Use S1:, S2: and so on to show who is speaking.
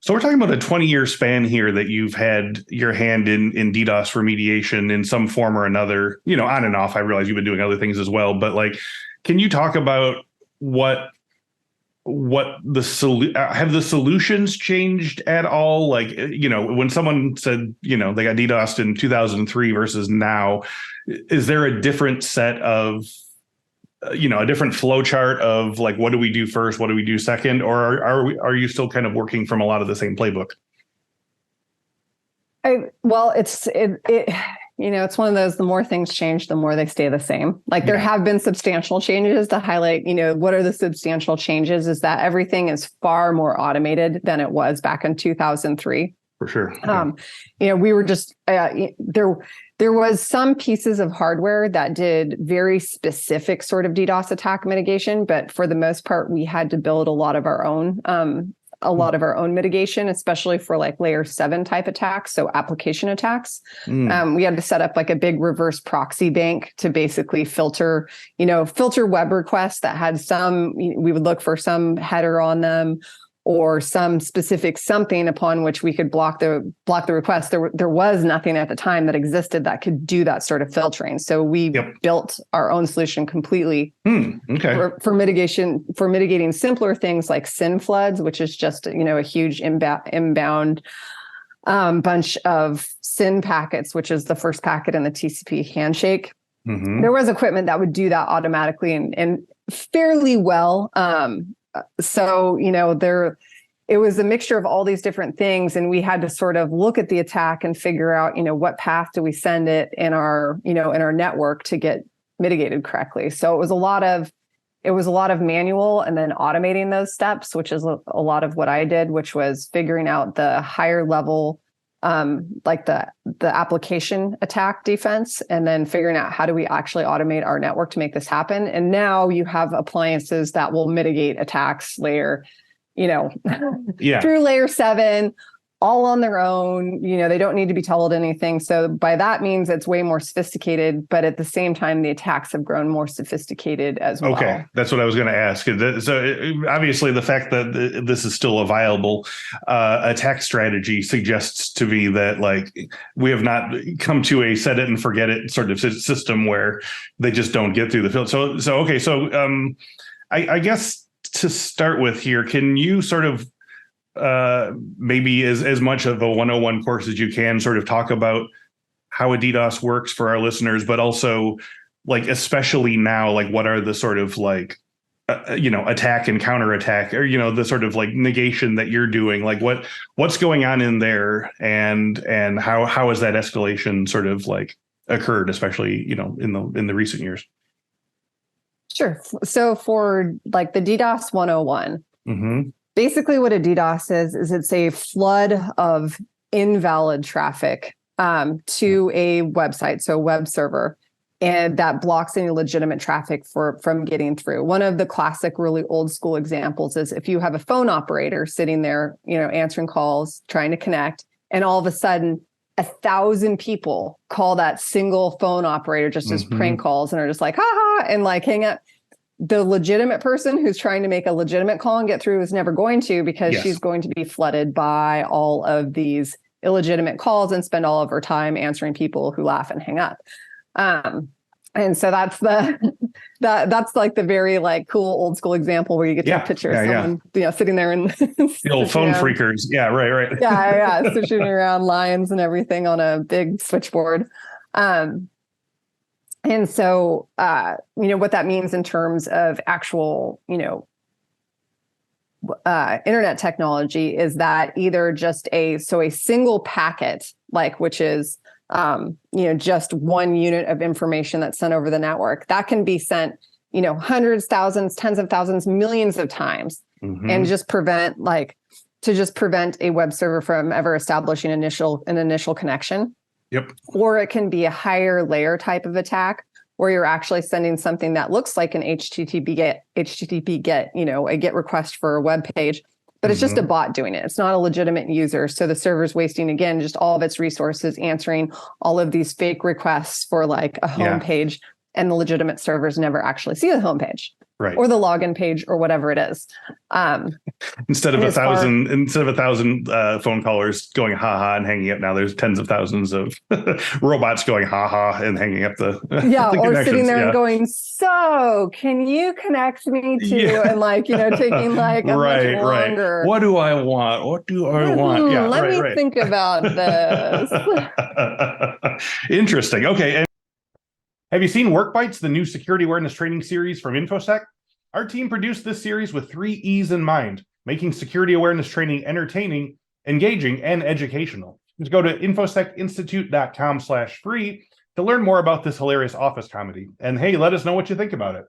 S1: So we're talking about a 20-year span here that you've had your hand in DDoS remediation in some form or another, on and off. I realize you've been doing other things as well, but like, can you talk about what have the solutions changed at all? Like, when someone said, they got DDoSed in 2003 versus now, is there a different set of a different flow chart of like, what do we do first? What do we do second? Or are you still kind of working from a lot of the same playbook?
S2: It's one of those, the more things change, the more they stay the same. Like there have been substantial changes. To highlight, what are the substantial changes is that everything is far more automated than it was back in 2003.
S1: For sure.
S2: We were just, there was some pieces of hardware that did very specific sort of DDoS attack mitigation, but for the most part, we had to build a lot of our own mitigation, especially for like layer 7 type attacks. So application attacks. We had to set up like a big reverse proxy bank to basically filter web requests that had we would look for some header on them or some specific something upon which we could block the request. There was nothing at the time that existed that could do that sort of filtering. So we built our own solution completely for mitigating simpler things like SYN floods, which is just a huge inbound bunch of SYN packets, which is the first packet in the TCP handshake. There was equipment that would do that automatically and fairly well. It was a mixture of all these different things, and we had to sort of look at the attack and figure out, what path do we send it in our network to get mitigated correctly. So it was a lot of manual and then automating those steps, which is a lot of what I did, which was figuring out the higher level, like the application attack defense, and then figuring out how do we actually automate our network to make this happen. And now you have appliances that will mitigate attacks through layer 7, all on their own. They don't need to be told anything. So by that means it's way more sophisticated, but at the same time, the attacks have grown more sophisticated as well.
S1: Okay, that's what I was going to ask. So obviously the fact that this is still a viable attack strategy suggests to me that like we have not come to a set it and forget it sort of system where they just don't get through the field. So I guess to start with here, can you sort of maybe as much of a 101 course as you can sort of talk about how a DDoS works for our listeners, but also like, especially now, like what are the sort of like, attack and counterattack or, the sort of like negation that you're doing, like what's going on in there and how has that escalation sort of like occurred, especially, in the recent years?
S2: Sure. So for like the DDoS 101, basically what a DDoS is it's a flood of invalid traffic to a website, so a web server, and that blocks any legitimate traffic from getting through. One of the classic, really old school examples is if you have a phone operator sitting there, answering calls, trying to connect, and all of a sudden 1,000 people call that single phone operator just as prank calls and are just like, ha ha, and like hang up. The legitimate person who's trying to make a legitimate call and get through is never going to, because she's going to be flooded by all of these illegitimate calls and spend all of her time answering people who laugh and hang up. And so that's that's like the very like cool old school example where you get to picture someone sitting there and
S1: the old phone freakers. Yeah, right.
S2: Switching around lines and everything on a big switchboard. And so, what that means in terms of actual, internet technology is that either just a single packet, like which is, just one unit of information that's sent over the network, that can be sent, hundreds, thousands, tens of thousands, millions of times, and just prevent a web server from ever establishing an initial connection.
S1: Yep.
S2: Or it can be a higher layer type of attack where you're actually sending something that looks like an HTTP get, a GET request for a web page, but it's just a bot doing it. It's not a legitimate user. So the server's wasting, again, just all of its resources answering all of these fake requests for like a home page, and the legitimate servers never actually see the home page.
S1: Right.
S2: Or the login page or whatever it is.
S1: Instead of a thousand phone callers going ha ha and hanging up, now there's tens of thousands of robots going ha ha and hanging up the the
S2: or sitting there and going, so can you connect me to and taking like a much longer.
S1: What do I want? What do I want? Yeah,
S2: let me think about this.
S1: Interesting. Okay. And have you seen Work Bites, the new security awareness training series from Infosec? Our team produced this series with 3 E's in mind, making security awareness training entertaining, engaging, and educational. Just go to infosecinstitute.com/free to learn more about this hilarious office comedy. And hey, let us know what you think about it.